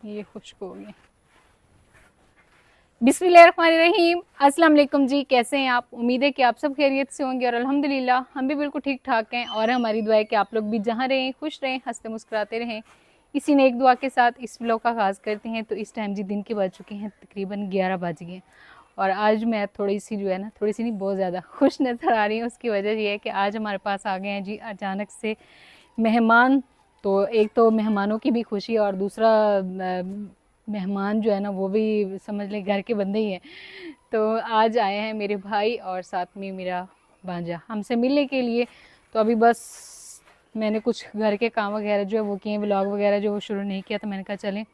ये खुश्क हो गए। बिस्मिल्लाहिर्रहमानिर्रहीम। अस्सलाम वालेकुम जी, कैसे हैं आप? उम्मीद है कि आप सब खैरियत से होंगे और अल्हम्दुलिल्लाह हम भी बिल्कुल ठीक ठाक हैं। और हमारी दुआ है कि आप लोग भी जहाँ रहें खुश रहें, हंसते मुस्कुराते रहें। इसी ने एक दुआ के साथ इस व्लॉग का आगाज़ करते हैं। तो इस टाइम जी दिन के बज चुके हैं, तकरीबन 11 बज गए। और आज मैं थोड़ी सी जो है ना, थोड़ी सी नहीं बहुत ज़्यादा खुश नज़र आ रही हूँ। उसकी वजह ये है कि आज हमारे पास आ गए हैं जी अचानक से मेहमान। तो एक तो मेहमानों की भी खुशी और दूसरा मेहमान जो है ना वो भी समझ लें घर के बंदे ही हैं। तो आज आए हैं मेरे भाई और साथ में मेरा भांजा हमसे मिलने के लिए। तो अभी बस मैंने कुछ घर के काम वगैरह जो है वो किए, व्लॉग वगैरह जो वो शुरू नहीं किया। तो मैंने कहा चलें,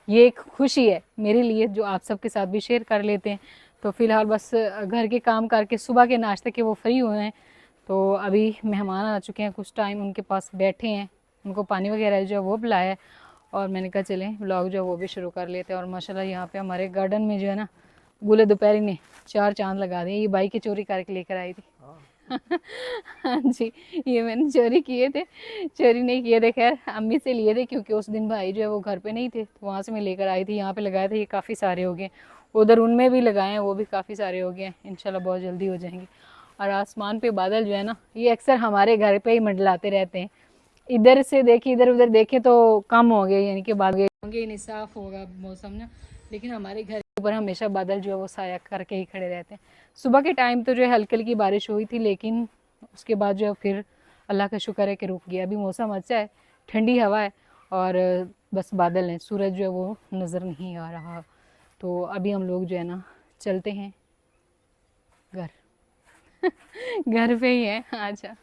ये एक खुशी है मेरे लिए जो आप सबके साथ भी शेयर कर लेते हैं। तो फ़िलहाल बस घर के काम करके सुबह के नाश्ते के वो फ्री हुए हैं। तो अभी मेहमान आ चुके हैं, कुछ टाइम उनके पास बैठे हैं, उनको पानी वगैरह जो है वो पिलाया है। और मैंने कहा चलें व्लॉग जो है वो भी शुरू कर लेते हैं। और माशाल्लाह यहाँ पे हमारे गार्डन में जो है ना गुले दोपहरी ने 4 चांद लगा दिए। ये बाइक की चोरी करके लेकर आई थी। हाँ जी, ये मैंने चोरी किए थे, चोरी नहीं किए थे, खैर अम्मी से लिए थे क्योंकि उस दिन भाई जो है वो घर पे नहीं थे। तो वहाँ से मैं लेकर आई थी, यहाँ पे लगाए थे। ये काफ़ी सारे हो गए, उधर उनमें भी लगाए हैं, वो भी काफ़ी सारे हो गए हैं। इंशाल्लाह बहुत जल्दी हो जाएंगे। और आसमान पे बादल जो है ना ये अक्सर हमारे घर पे ही मंडलाते रहते हैं। इधर से देखे इधर उधर देखे तो कम हो गए, यानी कि बादल होंगे नहीं, साफ होगा मौसम ना। लेकिन हमारे घर के ऊपर हमेशा बादल जो है वो साया करके ही खड़े रहते हैं। सुबह के टाइम तो जो है हल्की हल्की बारिश हुई थी, लेकिन उसके बाद जो है फिर अल्लाह का शुक्र है कि रुक गया। अभी मौसम अच्छा है, ठंडी हवा है और बस बादल हैं, सूरज जो है वो नज़र नहीं आ रहा। तो अभी हम लोग जो है ना चलते हैं घर। घर पे ही है। अच्छा,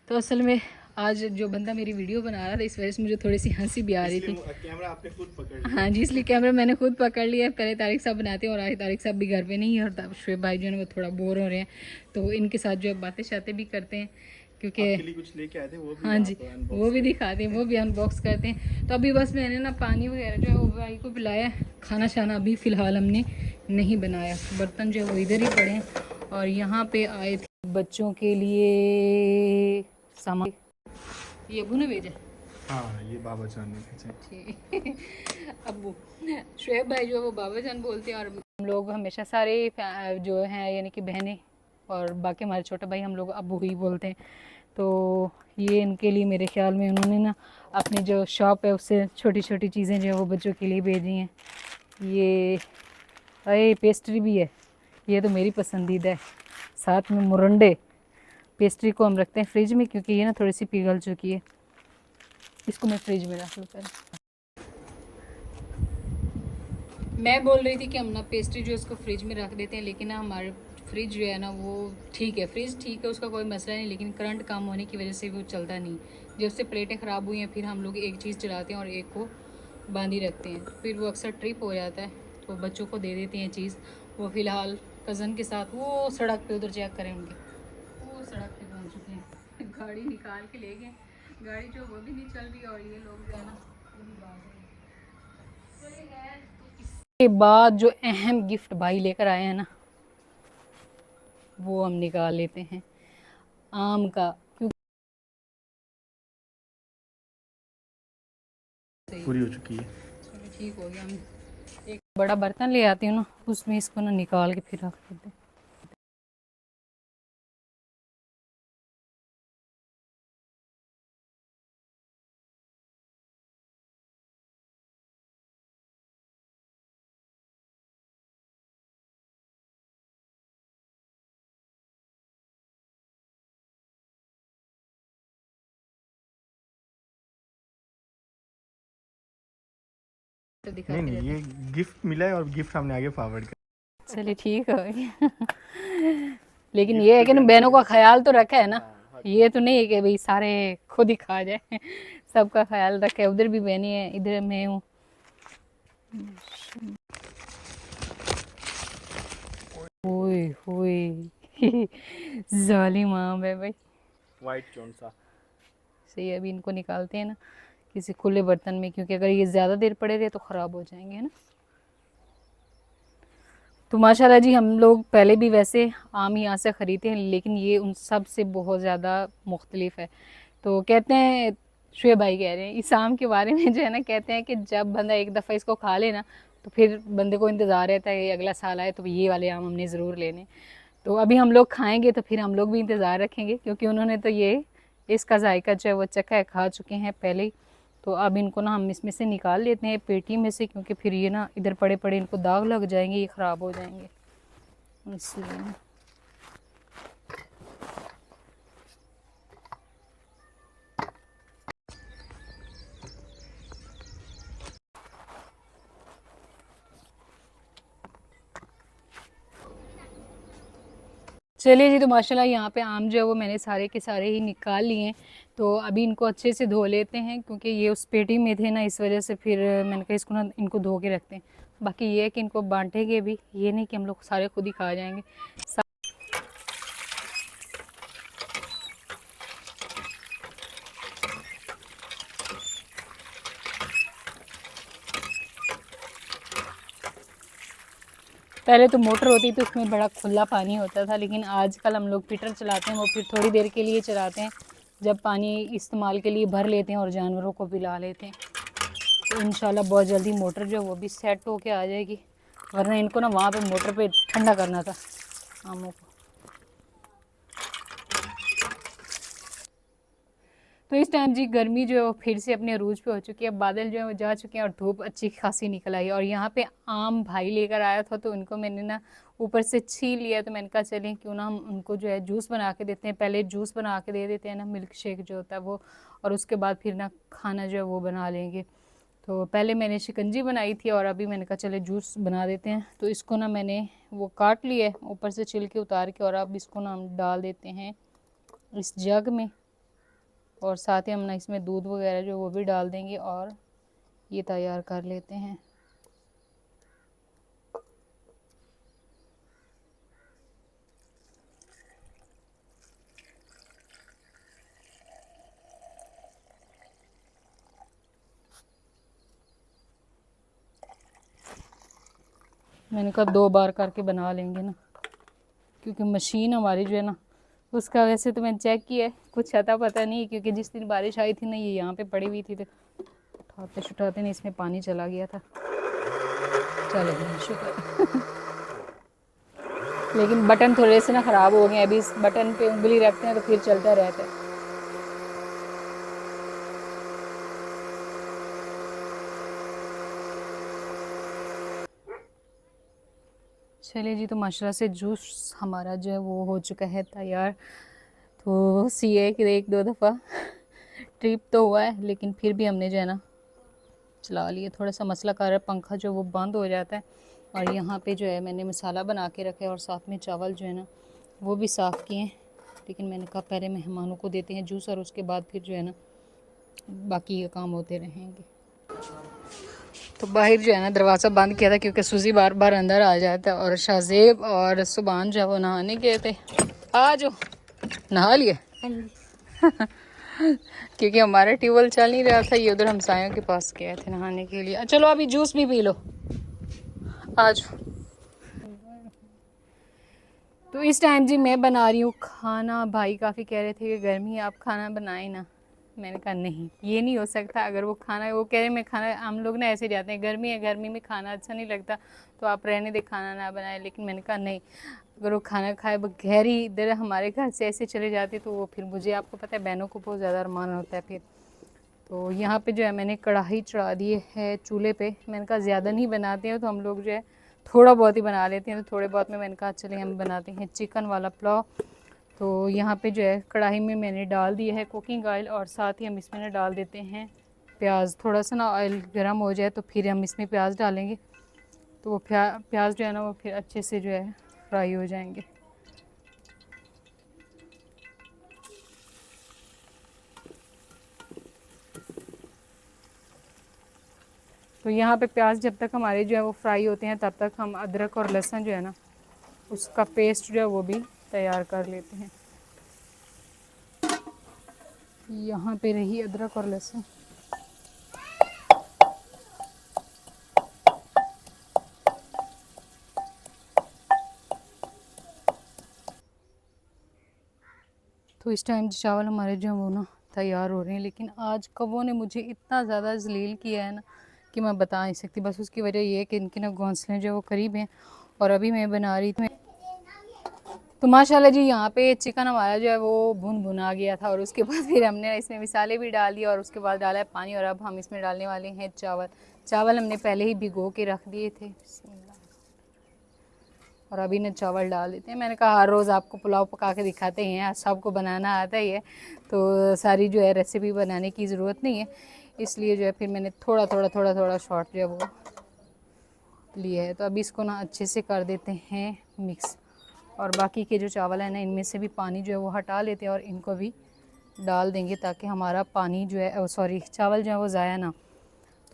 तो असल में आज जो बंदा मेरी वीडियो बना रहा था इस वजह से मुझे थोड़ी सी हंसी भी आ रही थी। कैमरा आपने खुद पकड़ लिया। हाँ जी, इसलिए कैमरा मैंने खुद पकड़ लिया। पहले तारिक साहब बनाते हैं और आज तारिक साहब भी घर पे नहीं है और शुएब भाई जो है वो थोड़ा बोर हो रहे हैं। तो इनके साथ जो है बातें शातें भी करते हैं क्योंकि आपके लिए कुछ लेके आए थे वो भी हाँ जी वो भी दिखाते हैं, वो भी अनबॉक्स करते हैं। तो अभी बस मैंने ना पानी वगैरह जो है वो भाई को पिलाया। खाना शाना अभी फ़िलहाल हमने नहीं बनाया, बर्तन जो है वो इधर ही पड़े हैं। और यहाँ पे आए थे बच्चों के लिए सामान, ये अबू ने भेजा। हाँ, ये बाबा जान ने भेजा। ठीक अबू शुएब भाई जो है वो बाबा जान बोलते हैं। और हम लोग हमेशा सारे जो हैं यानी कि बहनें और बाकी हमारे छोटे भाई हम लोग अबू ही बोलते हैं। तो ये इनके लिए मेरे ख्याल में उन्होंने ना अपनी जो शॉप है उससे छोटी छोटी चीज़ें जो है वो बच्चों के लिए भेजी हैं। ये अरे पेस्ट्री भी है, ये तो मेरी पसंदीदा है। साथ में मुरंडे, पेस्ट्री को हम रखते हैं फ्रिज में क्योंकि ये ना थोड़ी सी पिघल चुकी है। इसको मैं फ्रिज में रख लूँ पहले। मैं बोल रही थी कि हम ना पेस्ट्री जो है उसको फ्रिज में रख देते हैं, लेकिन ना हमारे फ्रिज जो है ना वो ठीक है, फ्रिज ठीक है, उसका कोई मसला नहीं, लेकिन करंट कम होने की वजह से वो चलता नहीं। जब से प्लेटें ख़राब हुई हैं फिर हम लोग एक चीज़ चलाते हैं और एक को बांधी रखते हैं, फिर वो अक्सर ट्रिप हो जाता है। तो बच्चों को दे देते हैं चीज़। वो फ़िलहाल कज़न के साथ वो सड़क पर उधर चेक करें उनके, वो सड़क पर पहुँच चुके हैं। गाड़ी निकाल के ले गए, गाड़ी जो वो भी नहीं चल रही और ये लोग जो है ना के बाद जो अहम गिफ्ट भाई लेकर आए हैं ना वो हम निकाल लेते हैं, आम का। क्योंकि पूरी हो चुकी है। चलो ठीक हो गया। हम एक बड़ा बर्तन ले आती हूँ ना, उसमें इसको ना निकाल के फिर रख देते हैं। तो नहीं दिखाते नहीं, रहते ये हैं। गिफ्ट मिला है और गिफ्ट हमने आगे फॉरवर्ड कर। चलिए ठीक हो गया। लेकिन गिफ्ट ये है भी कि ना बहनों के बहनों लिए का रखा है। ख्याल तो रखा है ना। हाँ, हक ये तो नहीं है कि भाई सारे खुद ही खा जाए। सबका ख्याल रखा है। उधर भी बहनी है, इधर मैं हूँ। ओए होए। जालिम आम है भाई। वाइट कौन सा? सही है, अभी इनको निकालते हैं ना किसी खुले बर्तन में, क्योंकि अगर ये ज़्यादा देर पड़े रहे तो ख़राब हो जाएंगे, है ना। तो माशाल्लाह जी हम लोग पहले भी वैसे आम यहाँ से ख़रीदते हैं, लेकिन ये उन सब से बहुत ज़्यादा मुख्तलिफ है। तो कहते हैं शुएब भाई कह रहे हैं इस आम के बारे में, जो है ना, कहते हैं कि जब बंदा एक दफ़ा इसको खा लेना तो फिर बंदे को इंतज़ार रहता है कि अगला साल आए तो ये वाले आम हमने ज़रूर लेने। तो अभी हम लोग खाएंगे तो फिर हम लोग भी इंतज़ार रखेंगे, क्योंकि उन्होंने तो ये इसका जायका जो है वो चखा है, खा चुके हैं पहले ही। तो अब इनको ना हम इसमें से निकाल लेते हैं पेटी में से, क्योंकि फिर ये ना इधर पड़े पड़े इनको दाग लग जाएंगे, ये ख़राब हो जाएंगे इसलिए। चलिए जी, तो माशाल्लाह यहाँ पे आम जो है वो मैंने सारे के सारे ही निकाल लिए हैं। तो अभी इनको अच्छे से धो लेते हैं, क्योंकि ये उस पेटी में थे ना, इस वजह से फिर मैंने कहा इसको ना इनको धो के रखते हैं। बाकी ये है कि इनको बांटेंगे भी, ये नहीं कि हम लोग सारे खुद ही खा जाएंगे। पहले तो मोटर होती तो उसमें बड़ा खुला पानी होता था, लेकिन आजकल हम लोग फिल्टर चलाते हैं, वो फिर थोड़ी देर के लिए चलाते हैं, जब पानी इस्तेमाल के लिए भर लेते हैं और जानवरों को पिला लेते हैं। तो इंशाल्लाह बहुत जल्दी मोटर जो है वो भी सेट होके आ जाएगी, वरना इनको ना वहाँ पे मोटर पे ठंडा करना था आमों को। तो इस टाइम जी गर्मी जो है वो फिर से अपने अरूज पे हो चुकी है, बादल जो है वो जा चुके हैं और धूप अच्छी खासी निकल आई है। और यहाँ पे आम भाई लेकर आया था, तो उनको मैंने ना ऊपर से छील लिया। तो मैंने कहा चलें क्यों ना हम उनको जो है जूस बना के देते हैं, पहले जूस बना के दे देते हैं ना, मिल्क शेक जो होता है वो, और उसके बाद फिर ना खाना जो है वो बना लेंगे। तो पहले मैंने शिकंजी बनाई थी और अभी मैंने कहा चले जूस बना देते हैं। तो इसको ना मैंने वो काट लिया है ऊपर से छिलके उतार के, और अब इसको ना हम डाल देते हैं इस जग में, और साथ ही हम ना इसमें दूध वगैरह जो वो भी डाल देंगे और ये तैयार कर लेते हैं। मैंने कहा 2 बार करके बना लेंगे ना, क्योंकि मशीन हमारी जो है ना उसका, वैसे तो मैंने चेक किया है, कुछ अता पता नहीं, क्योंकि जिस दिन बारिश आई थी ना ये यहाँ पे पड़ी हुई थी, तो उठाते छुटाते नहीं इसमें पानी चला गया था। चलो शुक्र। लेकिन बटन थोड़े से ना ख़राब हो गए, अभी इस बटन पे उंगली रखते हैं तो फिर चलता रहता है। चलिए जी, तो माशाल्लाह से जूस हमारा जो है वो हो चुका है तैयार। तो सी है कि 1-2 दफ़ा ट्रिप तो हुआ है, लेकिन फिर भी हमने जो है ना चला लिए। थोड़ा सा मसला कर रहा है, पंखा जो वो बंद हो जाता है। और यहाँ पे जो है मैंने मसाला बना के रखा है, और साथ में चावल जो है ना वो भी साफ़ किए हैं। लेकिन मैंने कहा पहले मेहमानों को देते हैं जूस, और उसके बाद फिर जो है ना बाकी ये काम होते रहेंगे। तो बाहर जो है ना दरवाज़ा बंद किया था, क्योंकि सूजी बार बार अंदर आ जाता है। और शाहजेब और सुबान जो है वो नहाने गए थे। आ जाओ, नहा लिए। क्योंकि हमारा ट्यूबवेल चल नहीं रहा था, ये उधर हमसायों के पास गए थे नहाने के लिए। चलो अभी जूस भी पी लो, आ जाओ। तो इस टाइम जी मैं बना रही हूँ खाना। भाई काफ़ी कह रहे थे कि गर्मी है आप खाना बनाए ना। मैंने कहा नहीं, ये नहीं हो सकता। अगर वो खाना, वो कह रहे मैं खाना, हम लोग ना ऐसे जाते हैं गर्मी है, गर्मी में खाना अच्छा नहीं लगता, तो आप रहने दे, खाना ना बनाए। लेकिन मैंने कहा नहीं, अगर वो खाना खाए बगैर ही इधर हमारे घर से ऐसे चले जाते तो वो फिर मुझे, आपको पता है बहनों को बहुत ज़्यादा अरमान होता है फिर। तो यहाँ पे जो है मैंने कढ़ाई चढ़ा दी है चूल्हे पे। मैंने कहा ज़्यादा नहीं बनाते हैं, तो हम लोग जो है थोड़ा बहुत ही बना लेते हैं। तो थोड़े बहुत में मैंने कहा चलिए हम बनाते हैं चिकन वाला पुलाव। तो यहाँ पे जो है कढ़ाई में मैंने डाल दिया है कुकिंग ऑयल, और साथ ही हम इसमें ना डाल देते हैं प्याज। थोड़ा सा ना ऑयल गर्म हो जाए तो फिर हम इसमें प्याज डालेंगे, तो वो प्याज जो है ना वो फिर अच्छे से जो है फ्राई हो जाएंगे। तो यहाँ पे प्याज जब तक हमारे जो है वो फ्राई होते हैं, तब तक हम अदरक और लहसुन जो है ना उसका पेस्ट जो है वो भी तैयार कर लेते हैं। यहाँ पे रही अदरक और लहसुन। तो इस टाइम चावल हमारे जो है वो ना तैयार हो रहे हैं, लेकिन आज कौवों ने मुझे इतना ज़्यादा जलील किया है ना कि मैं बता नहीं सकती। बस उसकी वजह ये है कि इनके ना घोंसले जो है वो करीब हैं, और अभी मैं बना रही थी। तो माशाल्लाह जी यहाँ पे चिकन हमारा जो है वो भुन आ गया था, और उसके बाद फिर हमने इसमें मिसाले भी डाल दिए और उसके बाद डाला है पानी, और अब हम इसमें डालने वाले हैं चावल। चावल हमने पहले ही भिगो के रख दिए थे, और अभी ना चावल डाल देते हैं। मैंने कहा हर रोज़ आपको पुलाव पका के दिखाते हैं, सबको बनाना आता ही है, तो सारी जो है रेसिपी बनाने की ज़रूरत नहीं है, इसलिए जो है फिर मैंने थोड़ा थोड़ा शॉर्ट जो है वो लिए है। तो अभी इसको ना अच्छे से कर देते हैं मिक्स, और बाकी के जो चावल है ना इनमें से भी पानी जो है वो हटा लेते हैं और इनको भी डाल देंगे, ताकि हमारा पानी जो है सॉरी चावल जो है वो ज़ाया ना।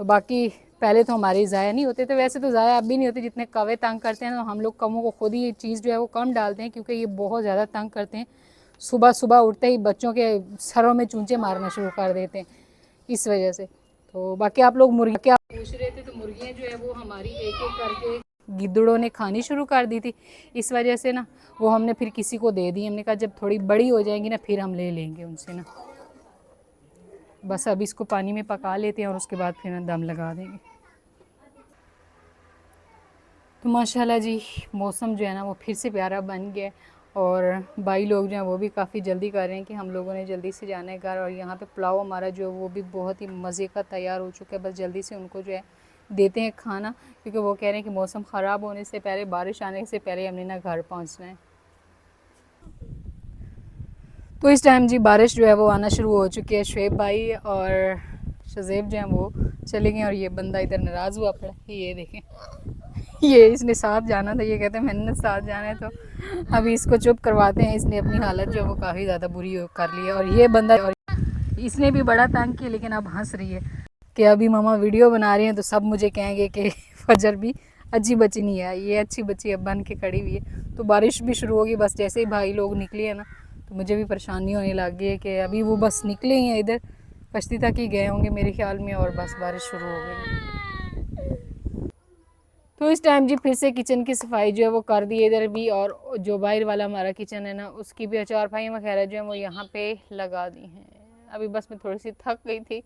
तो बाकी पहले तो हमारे ज़ाया नहीं होते थे, वैसे तो ज़ाया अब भी नहीं होते, जितने कौवे तंग करते हैं तो हम लोग कौवों को खुद ही ये चीज़ जो है वो कम डालते हैं, क्योंकि ये बहुत ज़्यादा तंग करते हैं। सुबह सुबह उठते ही बच्चों के सरों में चूंचे मारना शुरू कर देते हैं, इस वजह से। तो बाकी आप लोग मुर्गी क्या पूछ रहे थे, तो मुर्गियाँ जो है वो हमारी एक एक करके गिद्दड़ों ने खानी शुरू कर दी थी, इस वजह से ना वो हमने फिर किसी को दे दी। हमने कहा जब थोड़ी बड़ी हो जाएंगी ना फिर हम ले लेंगे उनसे ना। बस अब इसको पानी में पका लेते हैं और उसके बाद फिर दम लगा देंगे। तो माशाल्लाह जी मौसम जो है ना वो फिर से प्यारा बन गया, और भाई लोग जो हैं वो भी काफ़ी जल्दी कर रहे हैं कि हम लोगों ने जल्दी से जाना है घर। और यहाँ पे पुलाव हमारा जो है वो भी बहुत ही मज़े का तैयार हो चुका है, बस जल्दी से उनको जो है देते हैं खाना, क्योंकि वो कह रहे हैं कि मौसम ख़राब होने से पहले, बारिश आने से पहले हमने ना घर पहुँचना है। तो इस टाइम जी बारिश जो है वो आना शुरू हो चुकी है। शुएब भाई और शज़ेब जो हैं वो चले गए, और ये बंदा इधर नाराज़ हुआ पड़ा, ये देखें, ये इसने साथ जाना था, ये कहते हैं मैंने साथ जाना है। तो अभी इसको चुप करवाते हैं, इसने अपनी हालत जो है वो काफ़ी ज़्यादा बुरी कर ली है। और ये बंदा, और इसने भी बड़ा तंग किया, लेकिन अब हंस रही है कि अभी मामा वीडियो बना रही हैं तो सब मुझे कहेंगे कि फजर भी अच्छी बच्ची नहीं है, ये अच्छी बच्ची अब बन के खड़ी हुई है। तो बारिश भी शुरू होगी, बस जैसे ही भाई लोग निकले हैं ना तो मुझे भी परेशानी होने लग गई है कि अभी वो बस निकले ही हैं, इधर कश्ती तक ही गए होंगे मेरे ख्याल में, और बस बारिश शुरू हो गई। तो इस टाइम जी फिर से किचन की सफाई जो है वो कर दी है इधर भी, और जो बाहर वाला हमारा किचन है ना उसकी भी अचार भाई वगैरह जो है वो यहाँ पे लगा दी हैं। अभी बस मैं थोड़ी सी थक गई थी,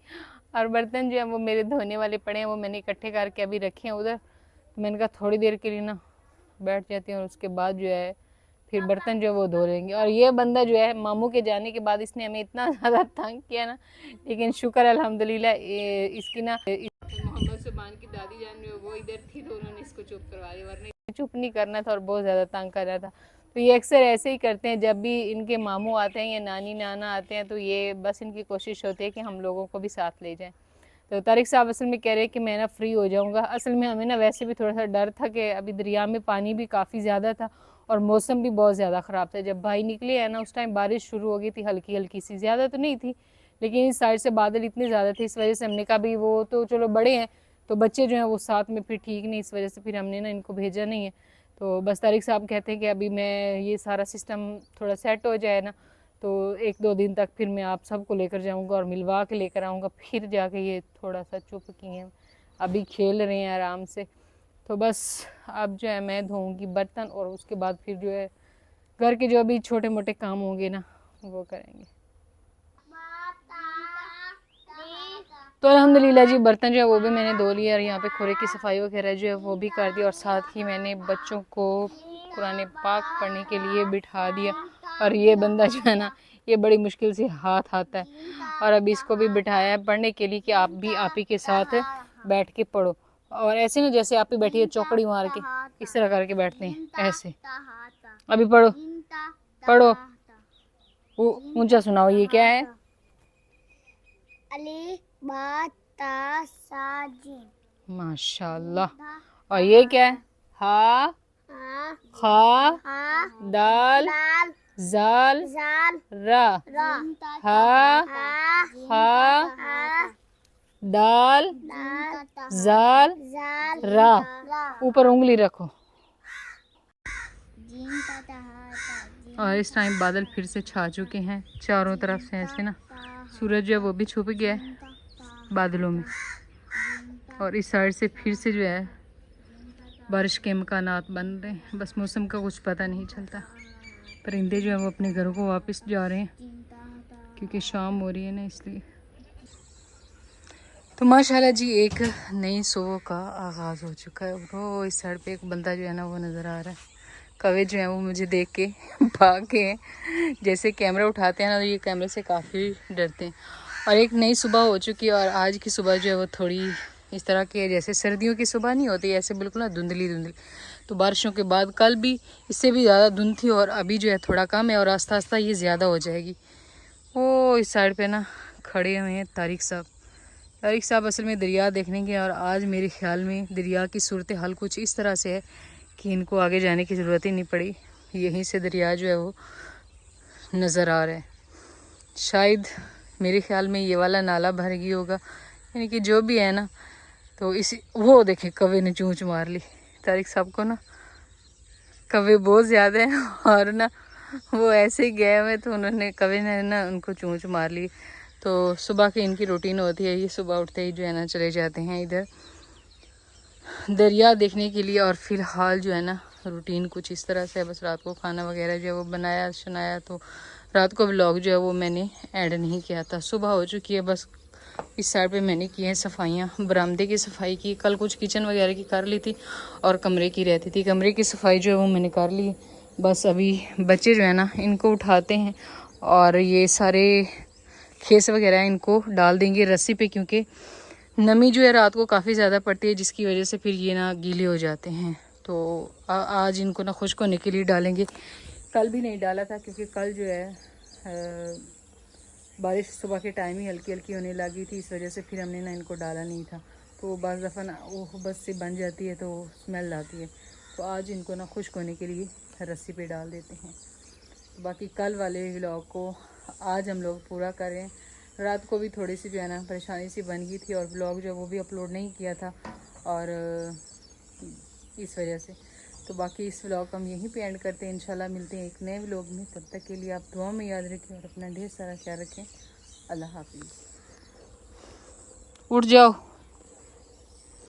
और बर्तन जो है वो मेरे धोने वाले पड़े हैं, वो मैंने इकट्ठे करके अभी रखे हैं उधर। तो मैंने कहा थोड़ी देर के लिए ना बैठ जाती हूँ, और उसके बाद जो है फिर बर्तन जो है वो धो लेंगे। और ये बंदा जो है मामू के जाने के बाद इसने हमें इतना ज़्यादा तंग किया ना, लेकिन शुक्र अल्हम्दुलिल्लाह इसकी ना मोहम्मद सुबान की दादी जान जो वो इधर थी, तो उन्होंने इसको चुप करवा दिया, वरना चुप नहीं करना था और बहुत ज़्यादा तंग कर रहा था। तो ये अक्सर ऐसे ही करते हैं, जब भी इनके मामू आते हैं या नानी नाना आते हैं तो ये बस इनकी कोशिश होती है कि हम लोगों को भी साथ ले जाएं। तो तारिक साहब असल में कह रहे हैं कि मैं ना फ्री हो जाऊंगा। असल में हमें ना वैसे भी थोड़ा सा डर था कि अभी दरिया में पानी भी काफ़ी ज़्यादा था और मौसम भी बहुत ज़्यादा ख़राब था। जब भाई निकले हैं ना उस टाइम बारिश शुरू हो गई थी, हल्की हल्की सी, ज़्यादा तो नहीं थी, लेकिन इस साइड से बादल इतने ज़्यादा थे, इस वजह से हमने कहा भी वो तो चलो बड़े हैं तो बच्चे जो हैं वो साथ में फिर ठीक नहीं, इस वजह से फिर हमने ना इनको भेजा नहीं है। तो बस तारिक साहब कहते हैं कि अभी मैं ये सारा सिस्टम थोड़ा सेट हो जाए ना तो 1-2 दिन तक फिर मैं आप सबको लेकर जाऊंगा और मिलवा के लेकर आऊँगा, फिर जाके ये थोड़ा सा चुप किए हैं, अभी खेल रहे हैं आराम से। तो बस अब जो है मैं धोऊंगी बर्तन, और उसके बाद फिर जो है घर के जो अभी छोटे मोटे काम होंगे ना वो करेंगे। तो अल्हम्दुलिल्लाह जी बर्तन जो है वो भी मैंने धो लिया, और यहाँ पे खोरे की सफाई वगैरह जो है वो भी कर दी, और साथ ही मैंने बच्चों को कुरान पाक पढ़ने के लिए बिठा दिया। और ये बंदा जो है ना ये बड़ी मुश्किल से हाथ आता है, और अभी इसको भी बिठाया है पढ़ने के लिए कि आप भी आप ही के साथ बैठ के पढ़ो। और ऐसे ना जैसे आप ही बैठिए चौकड़ी मार के इस तरह करके बैठते हैं ऐसे। अभी पढ़ो पढ़ो, ऊंचा सुनाओ, ये क्या है? अली बा ता सा जीम। माशाल्लाह। और ये क्या है? हा खा दाल जाल रा। हा हा दाल जाल रा। ऊपर उंगली रखो। और इस टाइम बादल फिर से छा चुके हैं चारों तरफ से, ऐसे ना सूरज जो है वो भी छुप गया है बादलों में, और इस साइड से फिर से जो है बारिश के इम्कानात बन रहे हैं। बस मौसम का कुछ पता नहीं चलता। परिंदे जो है वो अपने घरों को वापस जा रहे हैं, क्योंकि शाम हो रही है ना इसलिए। तो माशाल्लाह जी एक नई सुबह का आगाज़ हो चुका है। वो इस साइड पे एक बंदा जो है ना वो नज़र आ रहा है। कौवे जो है वो मुझे देख के भाग के हैं। जैसे कैमरा उठाते हैं ना तो ये कैमरे से काफ़ी डरते हैं। और एक नई सुबह हो चुकी है और आज की सुबह जो है वो थोड़ी इस तरह की है जैसे सर्दियों की सुबह नहीं होती, ऐसे बिल्कुल ना धुंधली धुंधली। तो बारिशों के बाद कल भी इससे भी ज़्यादा धुंध थी और अभी जो है थोड़ा कम है और आस्ता आस्ता ये ज़्यादा हो जाएगी। वो इस साइड पे ना खड़े हुए हैं तारिक साहब। तारिक साहब असल में दरिया देखने के और आज मेरे ख्याल में दरिया की सूरत हाल कुछ इस तरह से है कि इनको आगे जाने की ज़रूरत ही नहीं पड़ी। यहीं से दरिया जो है वो नज़र आ रहा है। शायद मेरे ख्याल में ये वाला नाला भर गया होगा, यानी कि जो भी है ना। तो इसी वो देखे कौवे ने चूंच मार ली तारिक साहब को ना। कौवे बहुत ज़्यादा हैं और ना वो ऐसे ही गए हुए तो उन्होंने कौवे ने ना उनको चूंच मार ली। तो सुबह की इनकी रूटीन होती है, ये सुबह उठते ही जो है ना चले जाते हैं इधर दरिया देखने के लिए। और फ़िलहाल जो है ना रूटीन कुछ इस तरह से है। बस रात को खाना वगैरह जो है वो बनाया शनाया, तो रात को व्लॉग जो है वो मैंने ऐड नहीं किया था। सुबह हो चुकी है, बस इस साइड पे मैंने की हैं सफाइयाँ। बरामदे की सफाई की, कल कुछ किचन वगैरह की कर ली थी और कमरे की रहती थी। कमरे की सफाई जो है वो मैंने कर ली। बस अभी बच्चे जो है ना इनको उठाते हैं और ये सारे खेस वगैरह इनको डाल देंगे रस्सी पे, क्योंकि नमी जो है रात को काफ़ी ज़्यादा पड़ती है जिसकी वजह से फिर ये ना गीले हो जाते हैं। तो आज इनको ना खुश्क होने के लिए डालेंगे। कल भी नहीं डाला था क्योंकि कल जो है बारिश सुबह के टाइम ही हल्की हल्की होने लगी थी, इस वजह से फिर हमने ना इनको डाला नहीं था। तो बाज़ दफ़ा ना वो बस से बन जाती है तो स्मेल आती है। तो आज इनको ना खुश्क होने के लिए रस्सी पे डाल देते हैं। बाकी कल वाले व्लॉग को आज हम लोग पूरा करें। रात को भी थोड़ी सी जो है ना परेशानी सी बन गई थी और व्लॉग जो है वो भी अपलोड नहीं किया था और इस वजह से। तो बाकी इस व्लॉग को हम यहीं पे एंड करते हैं। इंशाल्लाह मिलते हैं एक नए व्लॉग में। तब तक के लिए आप दुआ में याद रखें और अपना ढेर सारा ख्याल रखें। अल्लाह हाफिज़। उठ जाओ।